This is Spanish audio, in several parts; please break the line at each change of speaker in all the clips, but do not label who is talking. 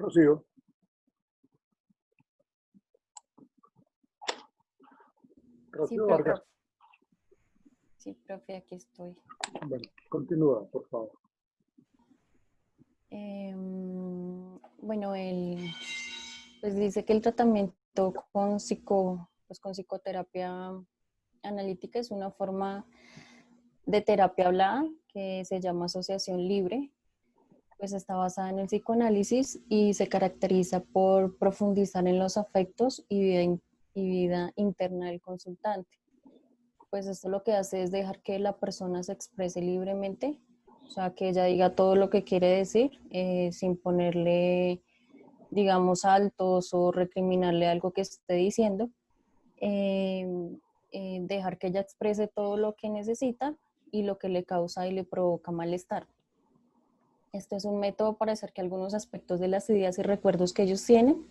Rocío.
Sí,
Rocío Vargas.
Sí, profe, aquí estoy.
Bueno, continúa, por favor.
Bueno, pues dice que el tratamiento con psicoterapia analítica es una forma de terapia hablada que se llama asociación libre. Pues está basada en el psicoanálisis y se caracteriza por profundizar en los afectos y vida interna del consultante. Pues esto lo que hace es dejar que la persona se exprese libremente, o sea, que ella diga todo lo que quiere decir, sin ponerle, digamos, altos o recriminarle algo que esté diciendo. Dejar que ella exprese todo lo que necesita y lo que le causa y le provoca malestar. Este es un método para hacer que algunos aspectos de las ideas y recuerdos que ellos tienen,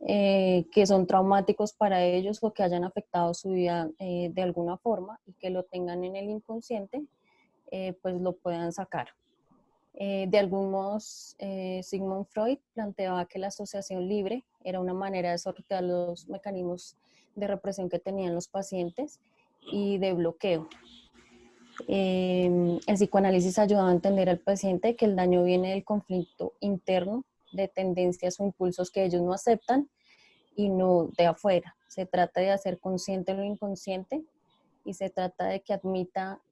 que son traumáticos para ellos o que hayan afectado su vida de alguna forma y que lo tengan en el inconsciente, pues lo puedan sacar. De algún modo, Sigmund Freud planteaba que la asociación libre era una manera de sortear los mecanismos de represión que tenían los pacientes y de bloqueo. El psicoanálisis ayuda a entender al paciente que el daño viene del conflicto interno, de tendencias o impulsos que ellos no aceptan y no de afuera. Se trata de hacer consciente lo inconsciente y se trata de que admita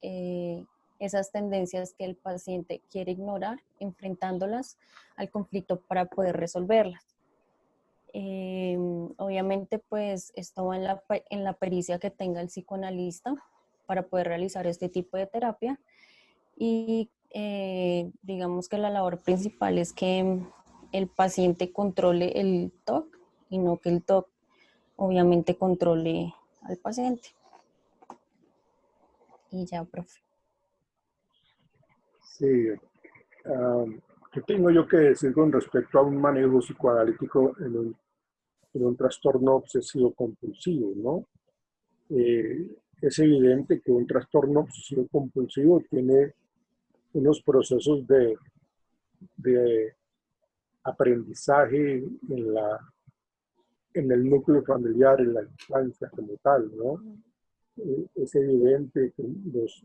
esas tendencias que el paciente quiere ignorar, enfrentándolas al conflicto para poder resolverlas. Obviamente, pues esto va en la pericia que tenga el psicoanalista para poder realizar este tipo de terapia y digamos que la labor principal es que el paciente controle el TOC y no que el TOC obviamente controle al paciente. Y ya, profe.
Sí. ¿Qué tengo yo que decir con respecto a un manejo psicoanalítico en un trastorno obsesivo compulsivo, ¿no? Es evidente que un trastorno obsesivo compulsivo tiene unos procesos de aprendizaje en el núcleo familiar, en la infancia como tal, ¿no? Es evidente que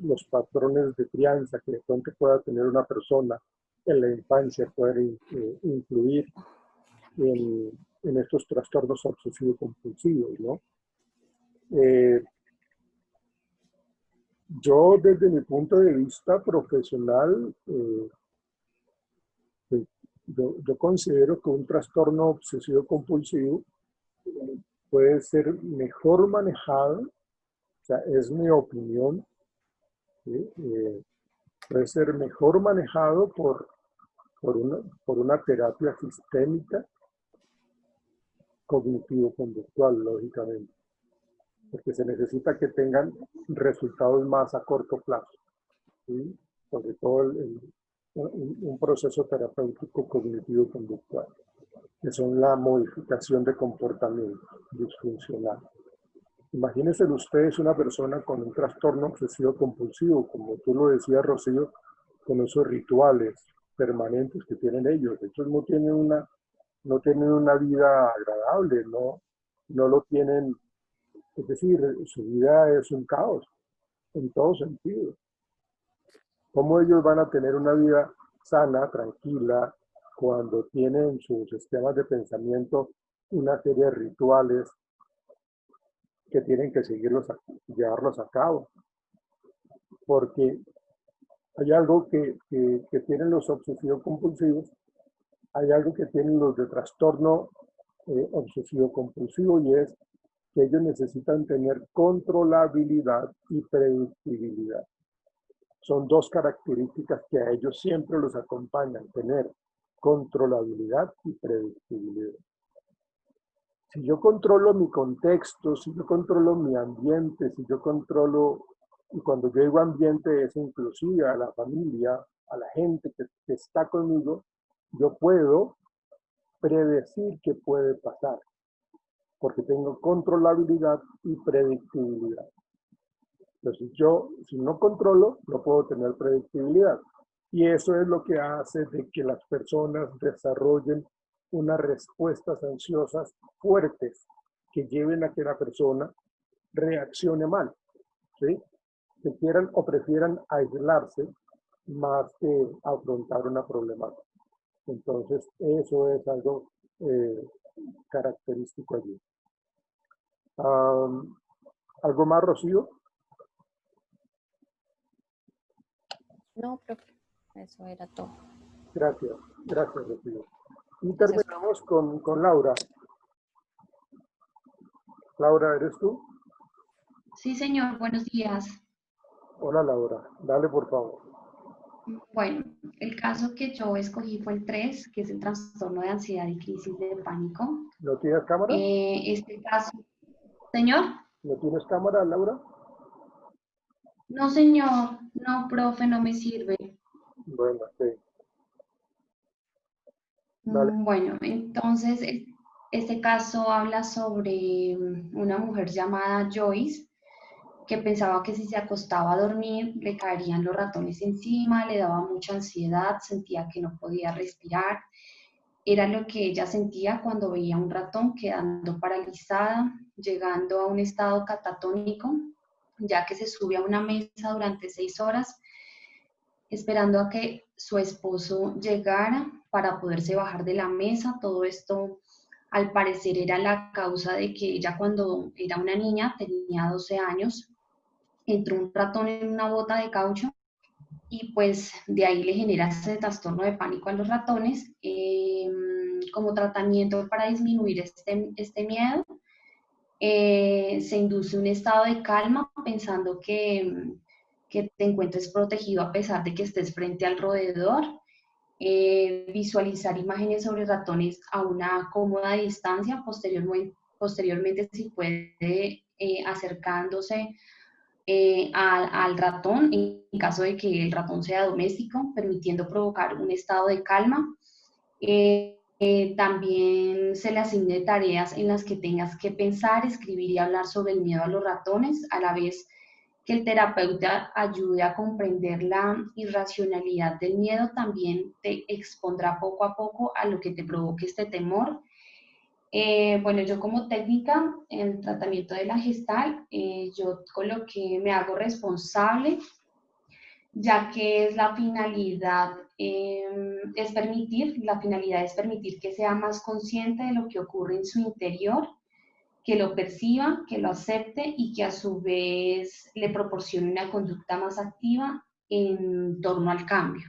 los patrones de crianza que de pronto pueda tener una persona en la infancia pueden influir en estos trastornos obsesivo-compulsivos, ¿no? Yo desde mi punto de vista profesional, yo considero que un trastorno obsesivo-compulsivo puede ser mejor manejado, o sea, es mi opinión, ¿sí? Puede ser mejor manejado por una terapia sistémica cognitivo-conductual, lógicamente, porque se necesita que tengan resultados más a corto plazo, ¿sí? Sobre todo un proceso terapéutico cognitivo-conductual, que son la modificación de comportamiento disfuncional. Imagínense ustedes una persona con un trastorno obsesivo-compulsivo, como tú lo decías, Rocío, con esos rituales permanentes que tienen ellos. Ellos no tienen una vida agradable, no lo tienen, es decir, su vida es un caos en todo sentido. ¿Cómo ellos van a tener una vida sana, tranquila, cuando tienen sus sistemas de pensamiento una serie de rituales que tienen que llevarlos a cabo? Porque hay algo que tienen los obsesivo-compulsivos, hay algo que tienen los de trastorno obsesivo-compulsivo, y es que ellos necesitan tener controlabilidad y predictibilidad. Son dos características que a ellos siempre los acompañan, tener controlabilidad y predictibilidad. Si yo controlo mi contexto, si yo controlo mi ambiente, si yo controlo, y cuando yo digo ambiente es inclusive a la familia, a la gente que está conmigo, yo puedo predecir qué puede pasar, porque tengo controlabilidad y predictibilidad. Entonces si no controlo, no puedo tener predictibilidad. Y eso es lo que hace de que las personas desarrollen unas respuestas ansiosas fuertes que lleven a que la persona reaccione mal, ¿sí? Que quieran o prefieran aislarse más que afrontar una problemática. Entonces, eso es algo característico allí. ¿Algo más, Rocío?
No, profe, eso era todo.
Gracias, gracias, Rocío. Y
Gracias.
terminamos con Laura. Laura, ¿eres tú?
Sí, señor, buenos días.
Hola, Laura. Dale, por favor.
Bueno, el caso que yo escogí fue el 3, que es el trastorno de ansiedad y crisis de pánico.
¿No tienes cámara?
Este caso, señor.
¿No tienes cámara, Laura?
No, señor, no, profe, no me sirve.
Bueno, sí. Dale.
Bueno, entonces, este caso habla sobre una mujer llamada Joyce, que pensaba que si se acostaba a dormir le caerían los ratones encima, le daba mucha ansiedad, sentía que no podía respirar. Era lo que ella sentía cuando veía un ratón quedando paralizada, llegando a un estado catatónico, ya que se sube a una mesa durante 6 horas, esperando a que su esposo llegara para poderse bajar de la mesa. Todo esto, al parecer, era la causa de que ella, cuando era una niña, tenía 12 años, entró un ratón en una bota de caucho y pues de ahí le genera ese trastorno de pánico a los ratones. Como tratamiento para disminuir este miedo, se induce un estado de calma pensando que te encuentres protegido a pesar de que estés frente al roedor. Visualizar imágenes sobre ratones a una cómoda distancia, posteriormente si puede, acercándose al ratón en caso de que el ratón sea doméstico, permitiendo provocar un estado de calma. También se le asigne tareas en las que tengas que pensar, escribir y hablar sobre el miedo a los ratones, a la vez que el terapeuta ayude a comprender la irracionalidad del miedo. También te expondrá poco a poco a lo que te provoque este temor. Bueno, yo como técnica en el tratamiento de la gestal, yo con lo que me hago responsable, ya que es la finalidad, la finalidad es permitir que sea más consciente de lo que ocurre en su interior, que lo perciba, que lo acepte y que a su vez le proporcione una conducta más activa en torno al cambio.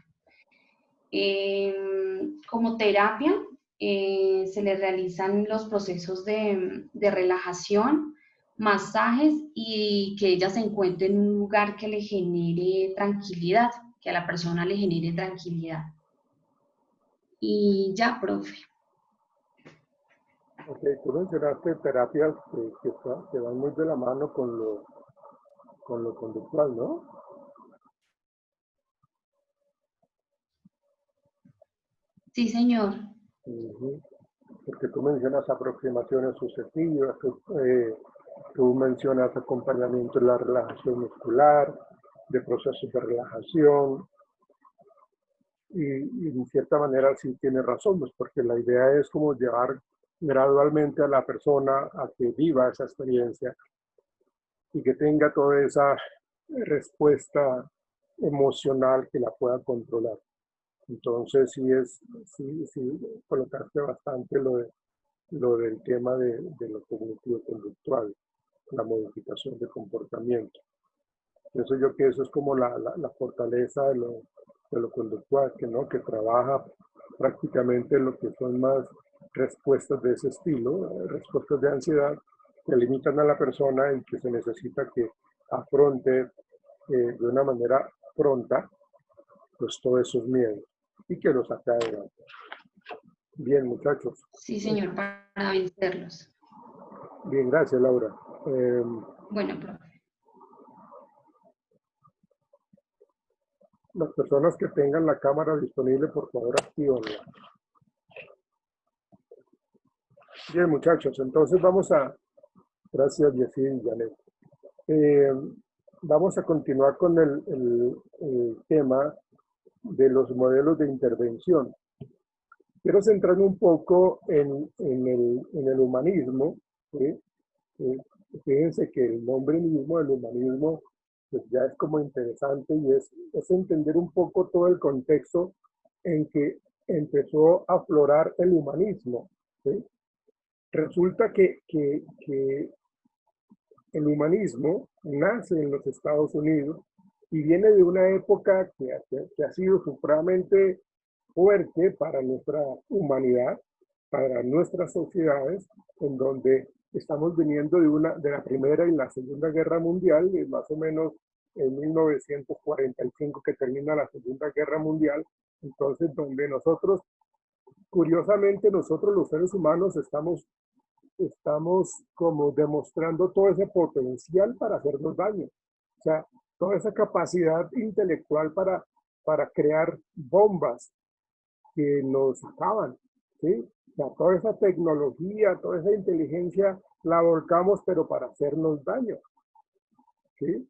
Como terapia, se le realizan los procesos de relajación, masajes y que ella se encuentre en un lugar que le genere tranquilidad, que a la persona le genere tranquilidad. Y ya, profe.
Ok, tú mencionaste terapias que van muy de la mano con lo conductual, ¿no?
Sí, señor.
Porque tú mencionas aproximaciones sucesivas, tú mencionas acompañamiento de la relajación muscular, de procesos de relajación, y en cierta manera sí tiene razón, pues porque la idea es como llevar gradualmente a la persona a que viva esa experiencia y que tenga toda esa respuesta emocional que la pueda controlar. Entonces sí colocaste bastante lo del tema de lo cognitivo conductual, la modificación de comportamiento. Pienso yo que eso es como la fortaleza de lo conductual, que trabaja prácticamente lo que son más respuestas de ese estilo, respuestas de ansiedad, que limitan a la persona en que se necesita que afronte de una manera pronta pues todos esos miedos y que los saque adelante. Bien, muchachos.
Sí, señor, para vencerlos.
Bien, gracias, Laura.
Bueno, profe.
Las personas que tengan la cámara disponible, por favor, actívenla. Bien, muchachos, entonces vamos a... Gracias, Jessy y Janet. Vamos a continuar con el tema de los modelos de intervención. quiero centrarme un poco en el humanismo, ¿sí? Fíjense que el nombre mismo del humanismo pues ya es como interesante y es entender un poco todo el contexto en que empezó a aflorar el humanismo, ¿sí? Resulta que el humanismo nace en los Estados Unidos y viene de una época que ha sido supremamente fuerte para nuestra humanidad, para nuestras sociedades, en donde estamos viniendo de la Primera y la Segunda Guerra Mundial, y más o menos en 1945 que termina la Segunda Guerra Mundial, entonces donde nosotros, curiosamente, nosotros los seres humanos estamos como demostrando todo ese potencial para hacernos daño. O sea, toda esa capacidad intelectual para crear bombas que nos acaban, ¿sí? O sea, toda esa tecnología, toda esa inteligencia la volcamos, pero para hacernos daño, ¿sí?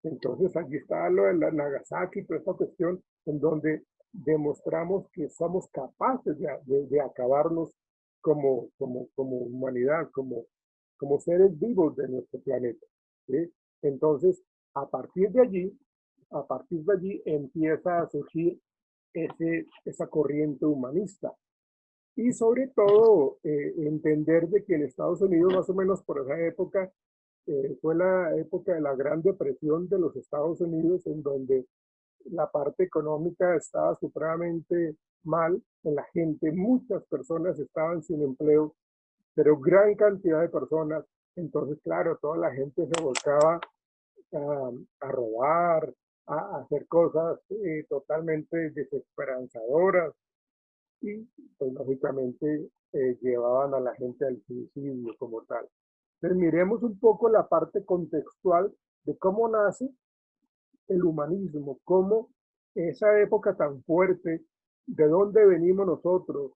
Entonces aquí está lo de la Nagasaki, toda esta cuestión en donde demostramos que somos capaces de acabarnos como humanidad, como seres vivos de nuestro planeta, ¿sí? Entonces, a partir de allí, a partir de allí empieza a surgir esa corriente humanista. Y sobre todo, entender de que en Estados Unidos, más o menos por esa época, fue la época de la Gran Depresión de los Estados Unidos, en donde la parte económica estaba supremamente mal en la gente, muchas personas estaban sin empleo, pero gran cantidad de personas, entonces claro, toda la gente se volcaba a robar, a hacer cosas totalmente desesperanzadoras y pues lógicamente llevaban a la gente al suicidio como tal. Entonces miremos un poco la parte contextual de cómo nace el humanismo, cómo esa época tan fuerte, de dónde venimos nosotros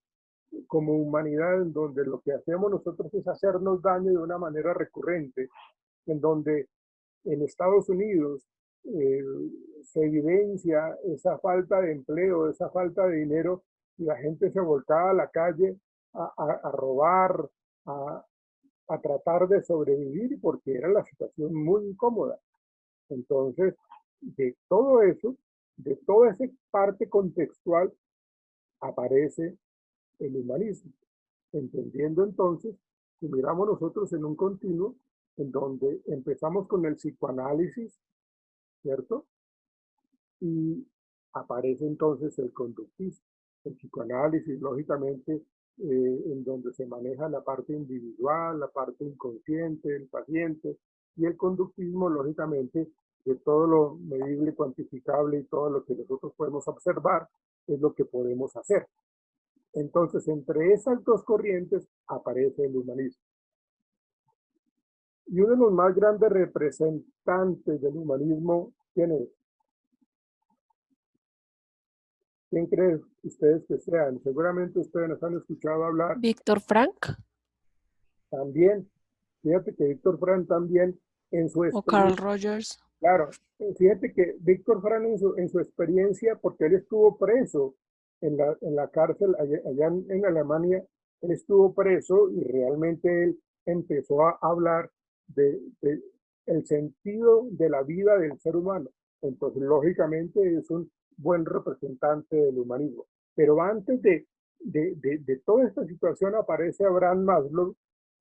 como humanidad, en donde lo que hacemos nosotros es hacernos daño de una manera recurrente, en donde en Estados Unidos eh, se evidencia esa falta de empleo, esa falta de dinero, y la gente se volcaba a la calle a robar, a, a tratar de sobrevivir porque era la situación muy incómoda. Entonces, de todo eso, de toda esa parte contextual, aparece el humanismo, entendiendo entonces que miramos nosotros en un continuo en donde empezamos con el psicoanálisis, ¿cierto? Y aparece entonces el conductismo, el psicoanálisis, lógicamente, en donde se maneja la parte individual, la parte inconsciente del paciente, y el conductismo, lógicamente, de todo lo medible, cuantificable y todo lo que nosotros podemos observar, es lo que podemos hacer. Entonces, entre esas dos corrientes aparece el humanismo. Y uno de los más grandes representantes del humanismo, ¿quién es? ¿Quién creen ustedes que sean? Seguramente ustedes nos han escuchado hablar
Víctor Frank
también. Fíjate que Víctor Frank también en su
o Carl
experiencia,
Rogers.
claro, fíjate que Víctor Frank en su experiencia, porque él estuvo preso en la cárcel allá en Alemania, él estuvo preso y realmente él empezó a hablar de el sentido de la vida del ser humano. Entonces, lógicamente, es un buen representante del humanismo. Pero antes de toda esta situación aparece Abraham Maslow,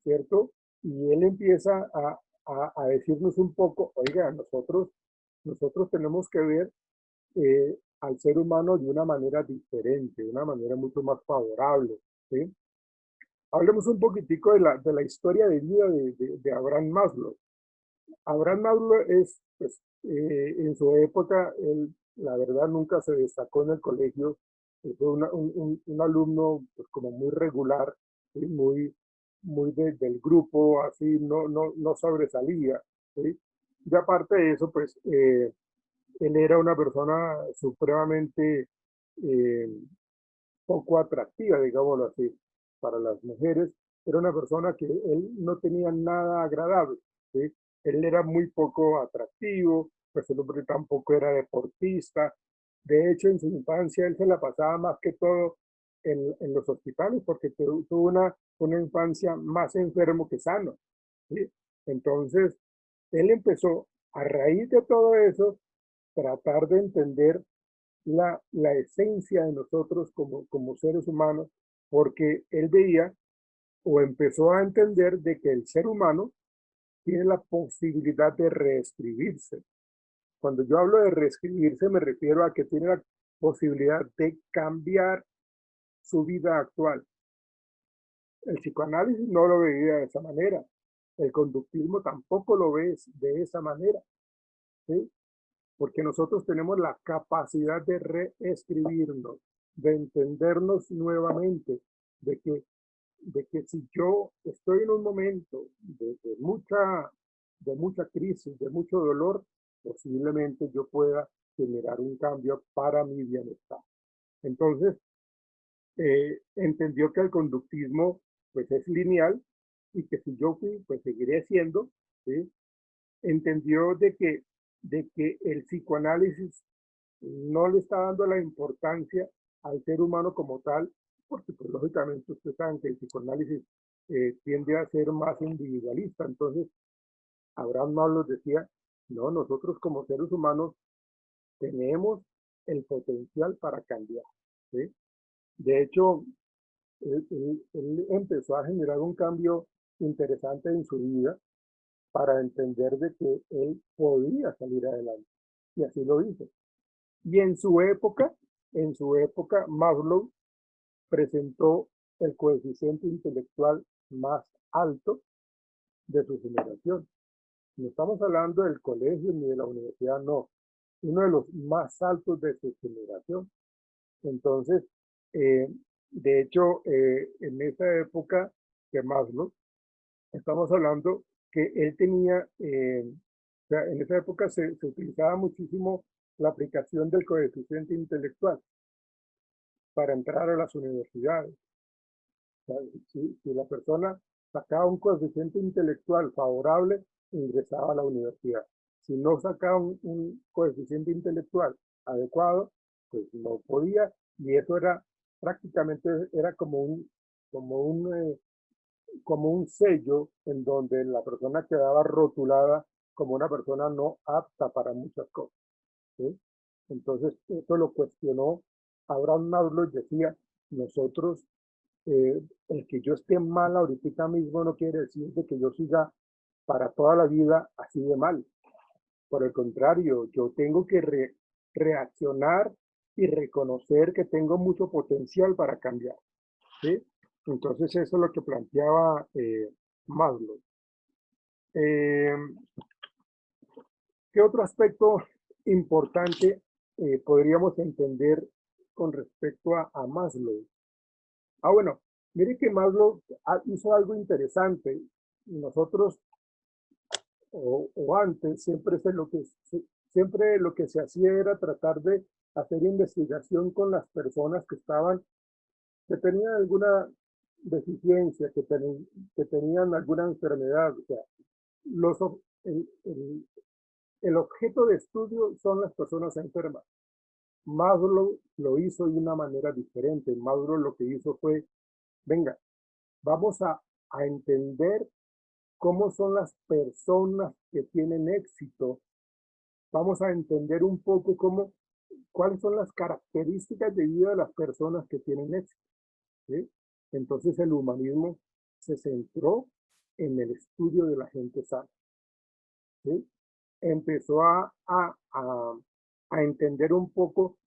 ¿cierto? Y él empieza a decirnos un poco, oiga, nosotros tenemos que ver al ser humano de una manera diferente, de una manera mucho más favorable, ¿sí? Hablemos un poquitico de la historia de vida de Abraham Maslow. Abraham Maslow es, pues, en su época, él, la verdad, nunca se destacó en el colegio, fue un alumno pues, como muy regular, ¿sí? Muy del grupo, así, no sobresalía, ¿sí? Y aparte de eso, pues, él era una persona supremamente eh, poco atractiva, digámoslo así, para las mujeres. Era una persona que él no tenía nada agradable, ¿sí? Él era muy poco atractivo, pues el hombre tampoco era deportista. De hecho, en su infancia él se la pasaba más que todo en los hospitales porque tuvo una infancia más enfermo que sano, ¿sí? Entonces, él empezó, a raíz de todo eso, tratar de entender la esencia de nosotros como seres humanos, porque él veía o empezó a entender de que el ser humano tiene la posibilidad de reescribirse. Cuando yo hablo de reescribirse, me refiero a que tiene la posibilidad de cambiar su vida actual. El psicoanálisis no lo veía de esa manera. El conductismo tampoco lo ve de esa manera, ¿sí? Porque nosotros tenemos la capacidad de reescribirnos, de entendernos nuevamente, de que si yo estoy en un momento de mucha crisis, de mucho dolor, posiblemente yo pueda generar un cambio para mi bienestar. Entonces, entendió que el conductismo pues es lineal y que si yo fui, pues seguiré siendo, ¿sí? Entendió de que el psicoanálisis no le está dando la importancia al ser humano como tal, porque pues, lógicamente ustedes saben que el psicoanálisis tiende a ser más individualista. Entonces, Abraham Maslow decía, no, nosotros como seres humanos tenemos el potencial para cambiar, ¿sí? De hecho, él empezó a generar un cambio interesante en su vida para entender de que él podía salir adelante. Y así lo hizo. Y en su época, Maslow presentó el coeficiente intelectual más alto de su generación. No estamos hablando del colegio ni de la universidad, no. Uno de los más altos de su generación. Entonces, eh, de hecho, en esa época de Maslow, estamos hablando que él tenía, o sea, en esa época se utilizaba muchísimo la aplicación del coeficiente intelectual para entrar a las universidades. O sea, si la persona sacaba un coeficiente intelectual favorable, ingresaba a la universidad. Si no sacaba un coeficiente intelectual adecuado, pues no podía, y eso era prácticamente era como un, como un sello en donde la persona quedaba rotulada como una persona no apta para muchas cosas, ¿sí? Entonces, eso lo cuestionó Abraham Maslow, decía, nosotros, el que yo esté mal ahorita mismo no quiere decir de que yo siga para toda la vida así de mal. Por el contrario, yo tengo que reaccionar y reconocer que tengo mucho potencial para cambiar, ¿sí? Entonces, eso es lo que planteaba Maslow. ¿Qué otro aspecto importante podríamos entender con respecto a Maslow? Bueno, mire que Maslow hizo algo interesante. Nosotros, o antes, siempre lo que se hacía era tratar de hacer investigación con las personas que tenían alguna deficiencia, que tenían alguna enfermedad. O sea, los, el, el, el objeto de estudio son las personas enfermas. Maslow lo hizo de una manera diferente. Maslow lo que hizo fue, venga, vamos a entender cómo son las personas que tienen éxito. Vamos a entender un poco cuáles son las características de vida de las personas que tienen éxito, ¿sí? Entonces el humanismo se centró en el estudio de la gente sana, ¿sí? Empezó a entender un poco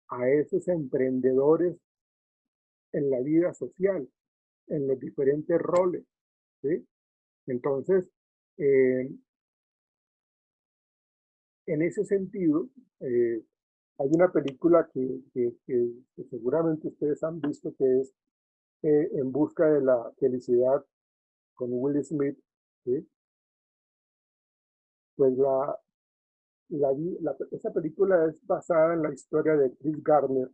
a esos emprendedores en la vida social, en los diferentes roles, ¿sí? Entonces, eh, en ese sentido, hay una película que seguramente ustedes han visto que es En busca de la felicidad con Will Smith, ¿sí? Pues esa película es basada en la historia de Chris Gardner,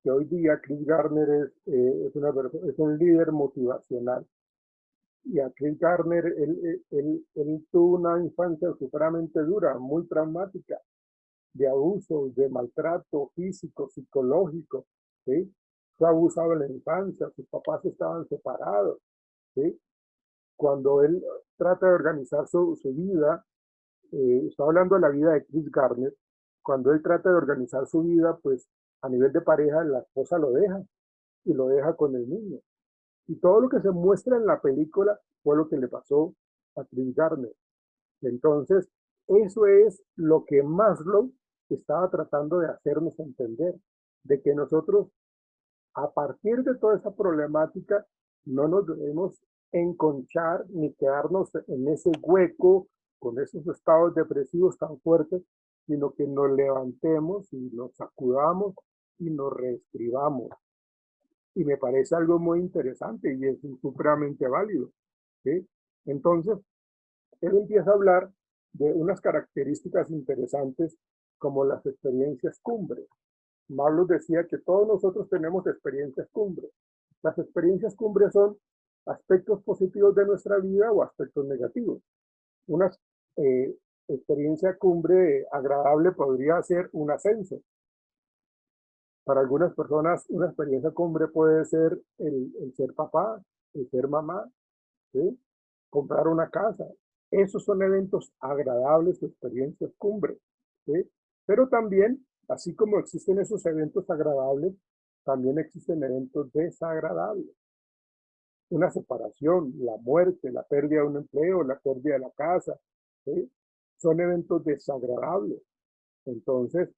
que hoy día Chris Gardner es un líder motivacional. Y a Chris Gardner, él tuvo una infancia supremamente dura, muy traumática, de abuso, de maltrato físico, psicológico, ¿sí? fue abusado en la infancia, sus papás estaban separados, ¿sí? Cuando él trata de organizar su vida, está hablando de la vida de Chris Gardner, cuando él trata de organizar su vida, pues a nivel de pareja, la esposa lo deja y lo deja con el niño. Y todo lo que se muestra en la película fue lo que le pasó a Chris Gardner. Entonces, eso es lo que Maslow estaba tratando de hacernos entender, de que nosotros, a partir de toda esa problemática, no nos debemos enconchar ni quedarnos en ese hueco con esos estados depresivos tan fuertes, sino que nos levantemos y nos sacudamos y nos reescribamos. Y me parece algo muy interesante y es supremamente válido, ¿sí? Entonces, él empieza a hablar de unas características interesantes como las experiencias cumbre. Marlos decía que todos nosotros tenemos experiencias cumbre. Las experiencias cumbre son aspectos positivos de nuestra vida o aspectos negativos. Una experiencia cumbre agradable podría ser un ascenso. Para algunas personas, una experiencia cumbre puede ser el ser papá, el ser mamá, ¿sí? Comprar una casa. Esos son eventos agradables o experiencias cumbre, ¿sí? Pero también, así como existen esos eventos agradables, también existen eventos desagradables. Una separación, la muerte, la pérdida de un empleo, la pérdida de la casa, ¿sí? Son eventos desagradables. Entonces,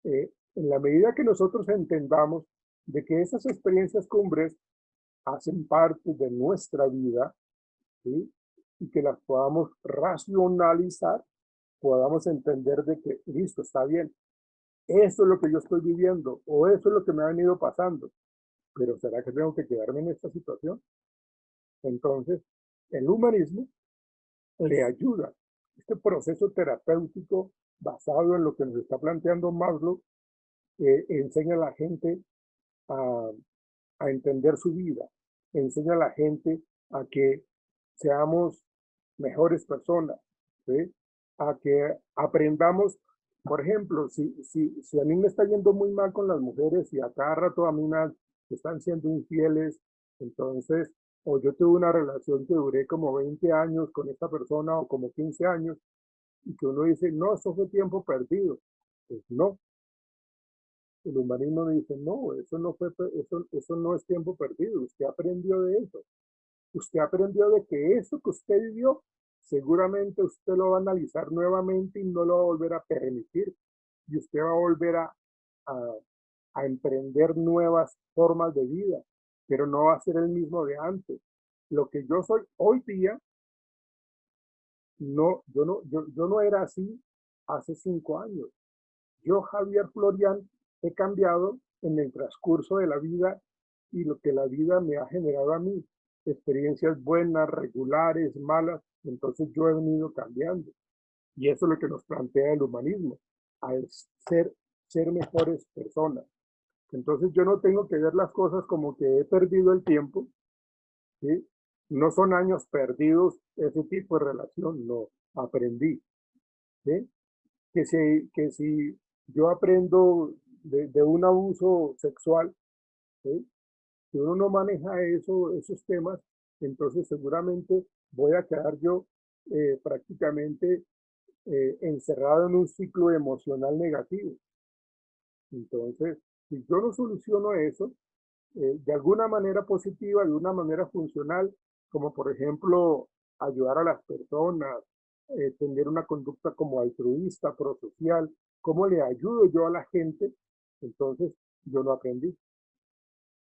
en la medida que nosotros entendamos de que esas experiencias cumbres hacen parte de nuestra vida, ¿sí? Y que las podamos racionalizar, podamos entender de que, listo, está bien, eso es lo que yo estoy viviendo o eso es lo que me ha venido pasando, pero ¿será que tengo que quedarme en esta situación? Entonces, el humanismo le ayuda. Este proceso terapéutico basado en lo que nos está planteando Maslow enseña a la gente a, a entender su vida, enseña a la gente a que seamos mejores personas, ¿sí? A que aprendamos, por ejemplo, si a mí me está yendo muy mal con las mujeres y a cada rato a mí me están siendo infieles, entonces, o yo tuve una relación que duré como 20 años con esta persona o como 15 años, y que uno dice, no, eso fue tiempo perdido. Pues no, el humanismo dice, no, eso no fue, eso no es tiempo perdido, usted aprendió de eso. Usted aprendió de que eso que usted vivió, seguramente usted lo va a analizar nuevamente y no lo va a volver a permitir. Y usted va a volver a, a emprender nuevas formas de vida, pero no va a ser el mismo de antes. Lo que yo soy hoy día, yo no era así hace 5 años. Yo, Javier Florian, he cambiado en el transcurso de la vida y lo que la vida me ha generado a mí, experiencias buenas, regulares, malas, entonces yo he venido cambiando. Y eso es lo que nos plantea el humanismo, al ser mejores personas. Entonces yo no tengo que ver las cosas como que he perdido el tiempo, ¿sí? No son años perdidos ese tipo de relación, no, aprendí, ¿sí? Que si yo aprendo de un abuso sexual, ¿sí? Si uno no maneja esos temas, entonces seguramente voy a quedar yo prácticamente encerrado en un ciclo emocional negativo. Entonces, si yo no soluciono eso, de alguna manera positiva, de una manera funcional, como por ejemplo ayudar a las personas, tener una conducta como altruista, prosocial, cómo le ayudo yo a la gente, entonces yo lo aprendí.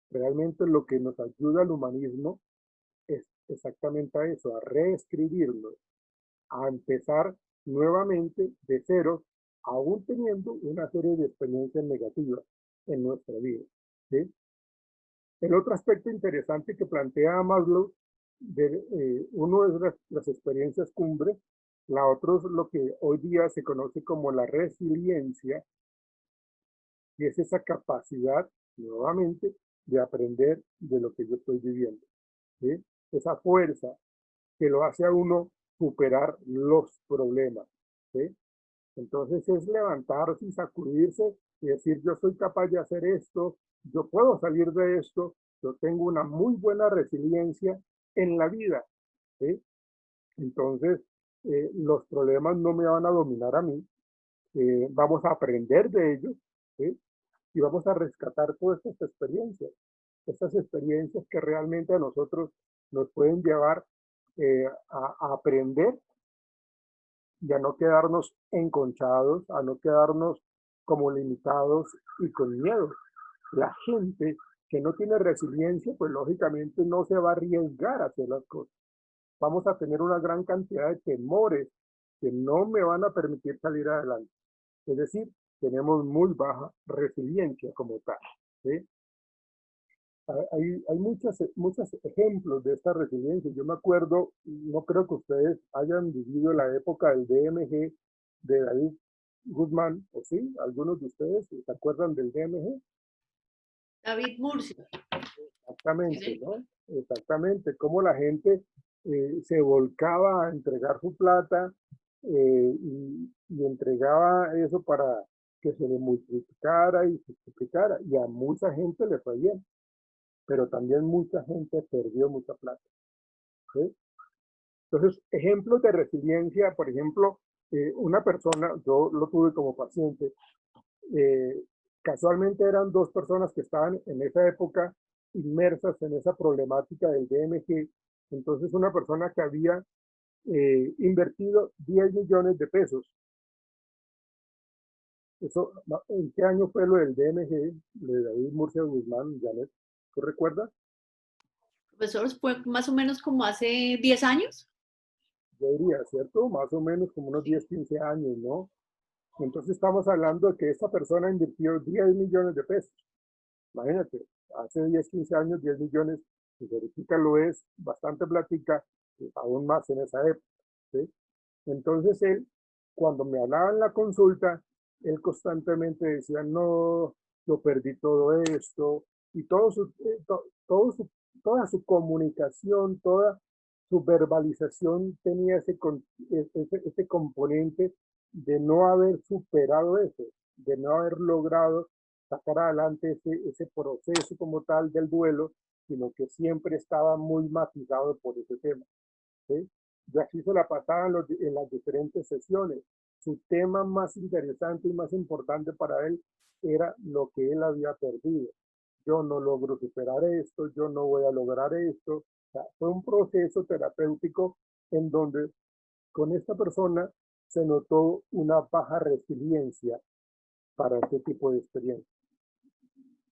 Realmente lo que nos ayuda al humanismo es exactamente a eso, a reescribirlo, a empezar nuevamente de cero, aún teniendo una serie de experiencias negativas en nuestra vida, ¿sí? El otro aspecto interesante que plantea Maslow, uno es las experiencias cumbre, la otra es lo que hoy día se conoce como la resiliencia, y es esa capacidad, nuevamente, de aprender de lo que yo estoy viviendo, ¿sí? Esa fuerza que lo hace a uno superar los problemas, ¿sí? Entonces es levantarse y sacudirse y decir, yo soy capaz de hacer esto, yo puedo salir de esto, yo tengo una muy buena resiliencia en la vida, ¿sí? Entonces, los problemas no me van a dominar a mí, vamos a aprender de ellos, ¿sí? Y vamos a rescatar todas estas experiencias que realmente a nosotros nos pueden llevar a aprender y a no quedarnos enconchados, a no quedarnos como limitados y con miedo. La gente que no tiene resiliencia, pues lógicamente no se va a arriesgar a hacer las cosas. Vamos a tener una gran cantidad de temores que no me van a permitir salir adelante. Es decir, tenemos muy baja resiliencia como tal, ¿sí? Hay muchos ejemplos de esta resiliencia. Yo me acuerdo, no creo que ustedes hayan vivido la época del DMG de David Guzmán, ¿o sí? ¿Algunos de ustedes se acuerdan del DMG?
David Murcia.
Exactamente,
Sí.
¿no? Exactamente, cómo la gente se volcaba a entregar su plata y entregaba eso para que se le multiplicara y se multiplicara. Y a mucha gente le fue bien, pero también mucha gente perdió mucha plata, ¿sí? Entonces, ejemplos de resiliencia, por ejemplo, una persona, yo lo tuve como paciente, eh, casualmente eran dos personas que estaban en esa época inmersas en esa problemática del DMG. Entonces, una persona que había invertido 10 millones de pesos. Eso, ¿en qué año fue lo del DMG, de David Murcia Guzmán, Janet? ¿Tú recuerdas?
Profesor, fue más o menos como hace 10 años.
Yo diría, ¿cierto? Más o menos como unos 10, 15 años, ¿no? Entonces estamos hablando de que esta persona invirtió 10 millones de pesos. Imagínate, hace 10, 15 años, 10 millones, si verifica lo es bastante plática, aún más en esa época, ¿sí? Entonces él, cuando me hablaba en la consulta, él constantemente decía, no, yo perdí todo esto, y toda su comunicación, toda su verbalización tenía ese componente de no haber superado eso, de no haber logrado sacar adelante ese proceso como tal del duelo, sino que siempre estaba muy matizado por ese tema, ¿sí? Y así se la pasaba en las diferentes sesiones. Su tema más interesante y más importante para él era lo que él había perdido. Yo no logro superar esto, yo no voy a lograr esto. O sea, fue un proceso terapéutico en donde con esta persona se notó una baja resiliencia para este tipo de experiencia.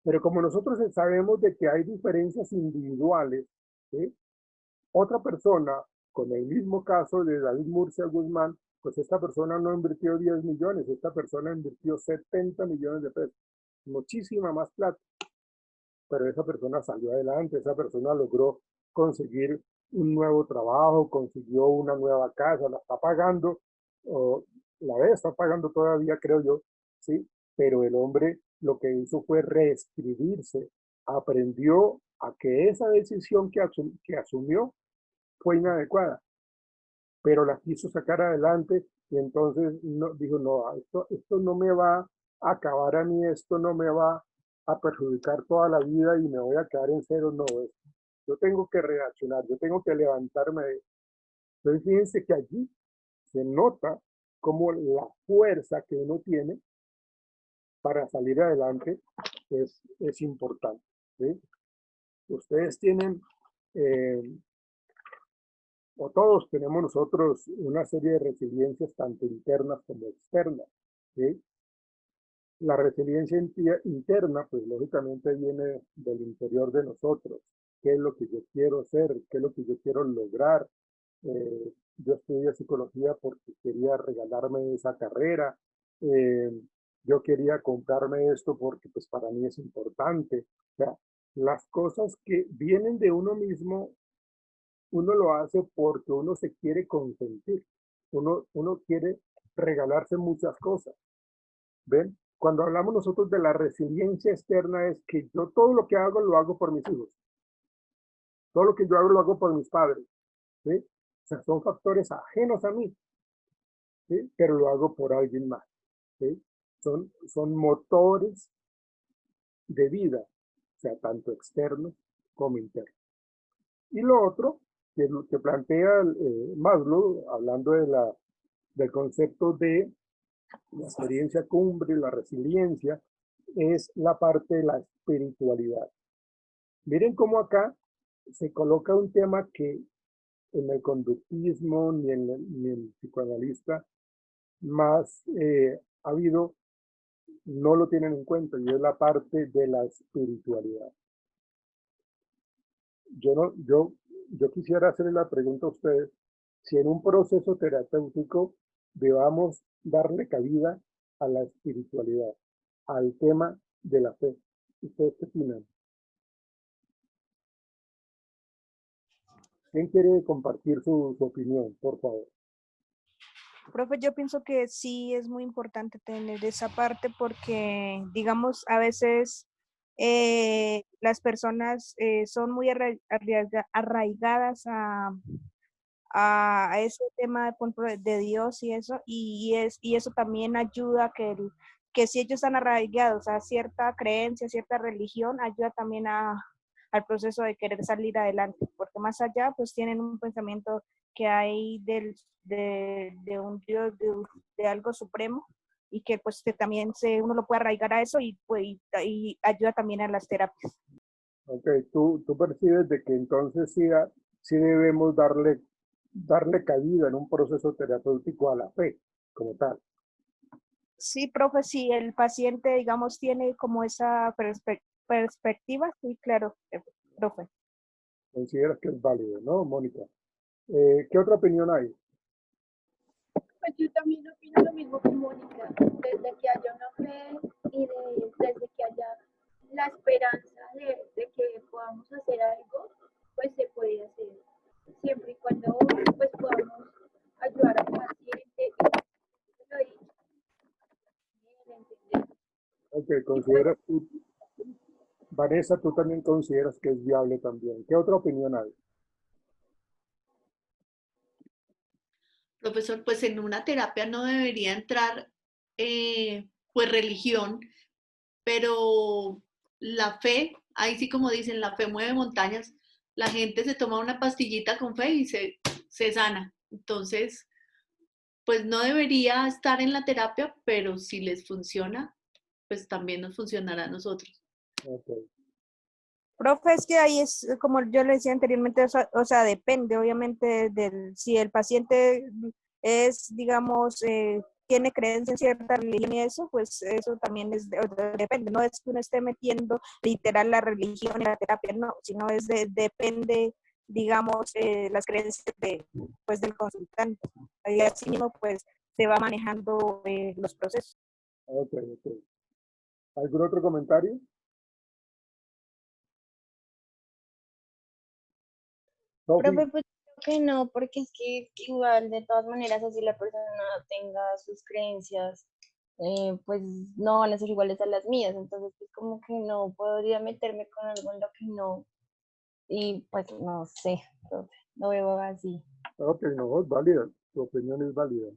Pero como nosotros sabemos de que hay diferencias individuales, ¿sí? Otra persona, con el mismo caso de David Murcia Guzmán, pues esta persona no invirtió 10 millones, esta persona invirtió 70 millones de pesos, muchísima más plata. Pero esa persona salió adelante, esa persona logró conseguir un nuevo trabajo, consiguió una nueva casa, la está pagando, o está pagando todavía, creo yo, ¿sí? Pero el hombre lo que hizo fue reescribirse, aprendió a que esa decisión que asumió fue inadecuada, pero la quiso sacar adelante y entonces dijo, no, esto no me va a acabar a mí, esto no me va a perjudicar toda la vida y me voy a quedar en cero, no, yo tengo que reaccionar, yo tengo que levantarme. Entonces fíjense que allí se nota como la fuerza que uno tiene para salir adelante es importante, ¿sí? Ustedes tienen o todos tenemos nosotros una serie de resiliencias tanto internas como externas, ¿sí? La resiliencia interna, pues lógicamente viene del interior de nosotros. ¿Qué es lo que yo quiero hacer? ¿Qué es lo que yo quiero lograr? Yo estudié psicología porque quería regalarme esa carrera. Eh, yo quería comprarme esto porque pues para mí es importante. O sea, las cosas que vienen de uno mismo uno lo hace porque uno se quiere consentir, uno quiere regalarse muchas cosas. ¿Ven? Cuando hablamos nosotros de la resiliencia externa es que yo todo lo que hago lo hago por mis hijos. Todo lo que yo hago lo hago por mis padres. ¿Sí? O sea, son factores ajenos a mí. ¿sí? Pero lo hago por alguien más. ¿Sí? Son motores de vida, o sea, tanto externos como internos. Y lo otro, que lo que plantea Maslow, hablando del concepto de la experiencia cumbre, la resiliencia, es la parte de la espiritualidad. Miren cómo acá se coloca un tema que en el conductismo ni en el psicoanalista más ha habido, no lo tienen en cuenta, y es la parte de la espiritualidad. Yo, no, yo quisiera hacerle la pregunta a ustedes, si en un proceso terapéutico debamos darle cabida a la espiritualidad, al tema de la fe. ¿Ustedes qué opinan? ¿Quién quiere compartir su opinión, por favor?
Profe, yo pienso que sí es muy importante tener esa parte porque, digamos, a veces las personas son muy arraigadas a ese tema por ejemplo, de Dios y eso, y eso también ayuda a que si ellos están arraigados a cierta creencia, cierta religión, ayuda también al proceso de querer salir adelante, porque más allá pues tienen un pensamiento que hay de un Dios, de algo supremo, y que pues que también uno lo puede arraigar a eso y, pues, y ayuda también a las terapias.
Ok, tú percibes de que entonces sí debemos darle cabida en un proceso terapéutico a la fe, como tal.
Sí, profe, si el paciente, digamos, tiene como esa perspectiva, sí, claro, profe.
Consideras que es válido, ¿no, Mónica? ¿Qué otra opinión hay?
Pues yo también opino lo mismo que Mónica, desde que haya una fe y desde que haya la esperanza de que podamos hacer algo, pues se puede hacer, siempre y cuando pues podamos ayudar al paciente y lo he dicho, entender.
Ok,
Y pues
consideras tú, Vanessa, tú también consideras que es viable también. ¿Qué otra opinión hay?
Profesor, pues en una terapia no debería entrar pues religión, pero la fe, ahí sí como dicen, la fe mueve montañas. La gente se toma una pastillita con fe y se sana. Entonces, pues no debería estar en la terapia, pero si les funciona, pues también nos funcionará a nosotros.
Ok,
Profe, es que ahí es, como yo le decía anteriormente, o sea, depende obviamente si el paciente es, digamos, tiene creencia en cierta religión y eso, pues eso también depende, no es que uno esté metiendo literal la religión en la terapia, no, sino depende, digamos, las creencias pues, del consultante. Y así mismo, pues, se va manejando los procesos.
ok, ok. ¿Algún otro comentario? Sofi,
Profe, pues creo que no, porque es que igual de todas maneras así la persona tenga sus creencias, pues no van a ser iguales a las mías, entonces pues como que no podría meterme con algo en lo que no, y pues no sé, profe, lo veo así.
ok, no, es válida. Tu opinión es válida.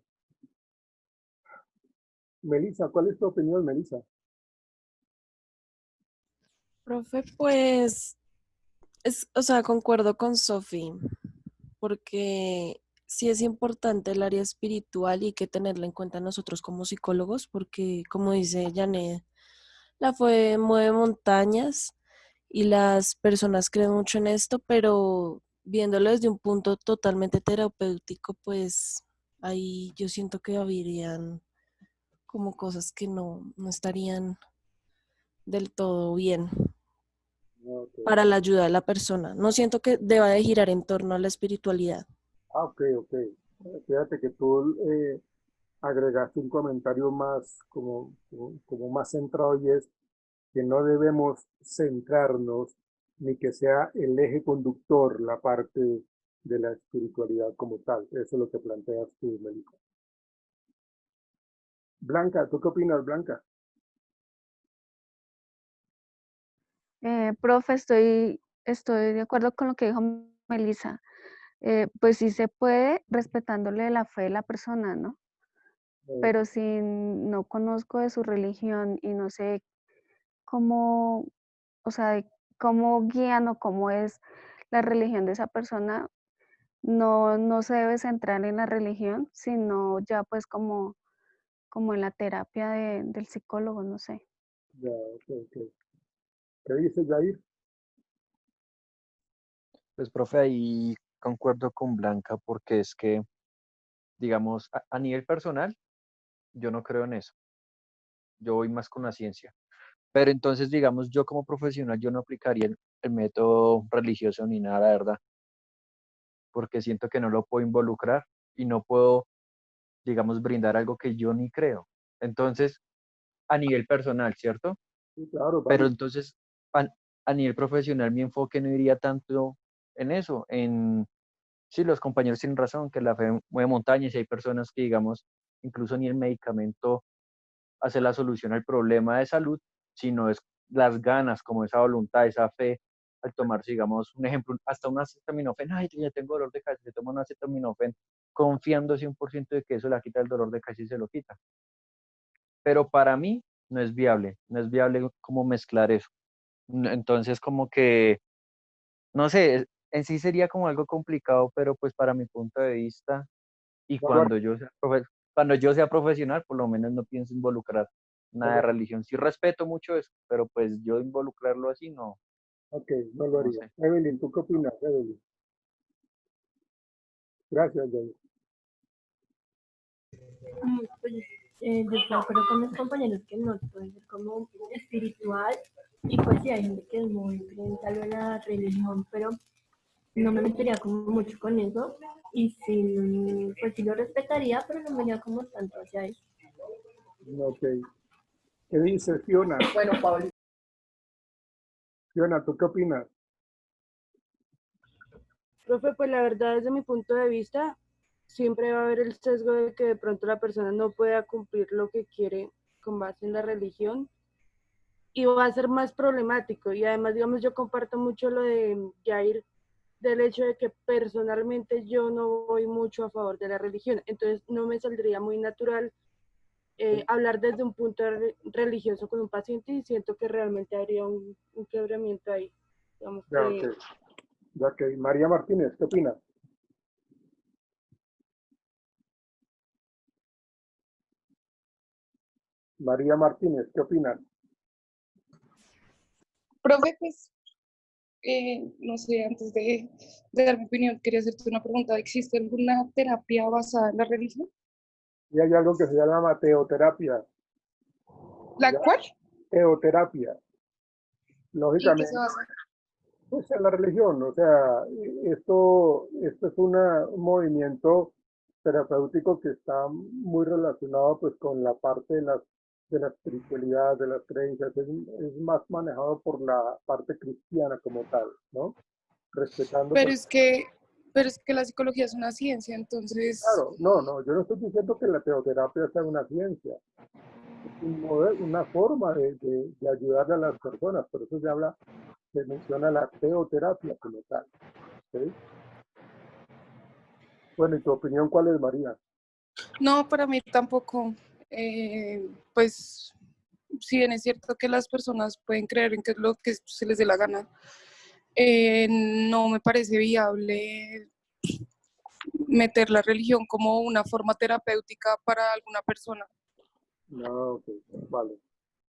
Melissa, ¿cuál es tu opinión, Melissa?
Profe, pues, o sea, concuerdo con Sofi, porque sí es importante el área espiritual y hay que tenerla en cuenta nosotros como psicólogos, porque como dice Janet, la fe mueve montañas y las personas creen mucho en esto, pero viéndolo desde un punto totalmente terapéutico, pues ahí yo siento que habrían como cosas que no estarían del todo bien
Ok.
para la ayuda de la persona. No siento que deba de girar en torno a la espiritualidad.
Ah, ok, ok. Fíjate que tú agregaste un comentario más como más centrado y es que no debemos centrarnos ni que sea el eje conductor la parte de la espiritualidad como tal. Eso es lo que planteas tú, Melissa. Blanca, ¿tú qué opinas, Blanca?
Profe, estoy de acuerdo con lo que dijo Melissa. Pues sí se puede respetándole la fe de la persona, ¿no? pero si no conozco de su religión y no sé cómo, o sea, de cómo guían o cómo es la religión de esa persona, no se debe centrar en la religión, sino ya pues como en la terapia del psicólogo, no sé.
Ya, ok. ¿Qué dice Jair?
Pues, profe, ahí concuerdo con Blanca porque es que, digamos, a nivel personal, yo no creo en eso. Yo voy más con la ciencia. Pero entonces, digamos, yo como profesional, yo no aplicaría el método religioso ni nada, la verdad, porque siento que no lo puedo involucrar y no puedo, digamos, brindar algo que yo ni creo. Entonces, a nivel personal, ¿cierto?
Sí, claro,
Pero
vale.
entonces, a nivel profesional, mi enfoque no iría tanto en eso, en, sí, los compañeros tienen razón, que la fe mueve montañas y hay personas que, digamos, incluso ni el medicamento hace la solución al problema de salud, sino es las ganas, como esa voluntad, esa fe, al tomarse, digamos, un ejemplo, hasta un acetaminofén, ay, ya tengo dolor de cabeza, se toma un acetaminofén, confiando 100% de que eso le quita el dolor de cabeza y se lo quita. Pero para mí no es viable como mezclar eso. Entonces, como que, no sé, en sí sería como algo complicado, pero pues para mi punto de vista, y
Bárbara.
cuando yo sea profesional, por lo menos no pienso involucrar nada de religión. Sí respeto mucho eso, pero pues yo involucrarlo así no,
Ok, no lo
no
haría.
sé.
Evelyn, ¿tú qué opinas, Evelyn? Gracias, Jair.
Pues yo estoy de acuerdo con mis compañeros que no puede ser como espiritual y pues sí hay gente que es muy creyente a la religión, pero no me metería como mucho con eso y sí, pues sí lo respetaría, pero no me iría como tanto hacia eso.
Ok. ¿Qué dice Fiona?
Bueno, Pablo.
Fiona, ¿tú qué opinas?
Profe, pues la verdad, desde mi punto de vista, siempre va a haber el sesgo de que de pronto la persona no pueda cumplir lo que quiere con base en la religión y va a ser más problemático. Y además, digamos, yo comparto mucho lo de Jair, del hecho de que personalmente yo no voy mucho a favor de la religión, entonces no me saldría muy natural hablar desde un punto religioso con un paciente y siento que realmente habría un quebramiento ahí. Digamos
Ya, ok.
que
Ya que María Martínez, ¿qué opinas? María Martínez, ¿qué opinas?
Profe, pues, no sé, antes de dar mi opinión, quería hacerte una pregunta. ¿Existe alguna terapia basada en la religión?
Y hay algo que se llama teoterapia.
¿La
¿Ya?
cual?
Teoterapia.
¿Y en qué se
Lógicamente,
basa?
pues en la religión, o sea, esto es un movimiento terapéutico que está muy relacionado pues con la parte de la espiritualidad, de las creencias, es más manejado por la parte cristiana como tal, ¿no? Respetando
Pero
pues,
es que, pero es que la psicología es una ciencia, entonces,
claro, no, yo no estoy diciendo que la teoterapia sea una ciencia, es un una forma de ayudarle a las personas, por eso se menciona la teoterapia como tal, ¿sí? Bueno, ¿y tu opinión cuál es, María?
no, para mí tampoco. Pues, si bien es cierto que las personas pueden creer en qué es lo que se les dé la gana, no me parece viable meter la religión como una forma terapéutica para alguna persona.
No, ok, vale.